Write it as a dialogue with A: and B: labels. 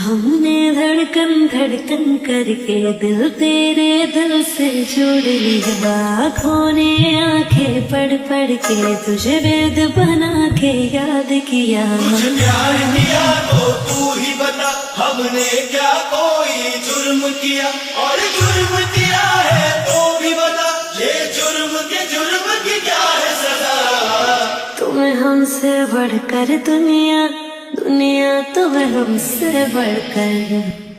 A: हमने धड़कन धड़कन करके दिल तेरे दिल से जोड़ लिया। आँखों ने आंखें पढ़ पढ़ के तुझे वेद बना के याद किया।
B: तुझे प्यार किया तो तू ही बता, हमने क्या कोई जुर्म किया? और जुर्म किया है तो भी बता, ये जुर्म की क्या है सजा?
A: तुम्हें हमसे बढ़कर दुनिया, दुनिया तुम्हें हमसे बढ़कर।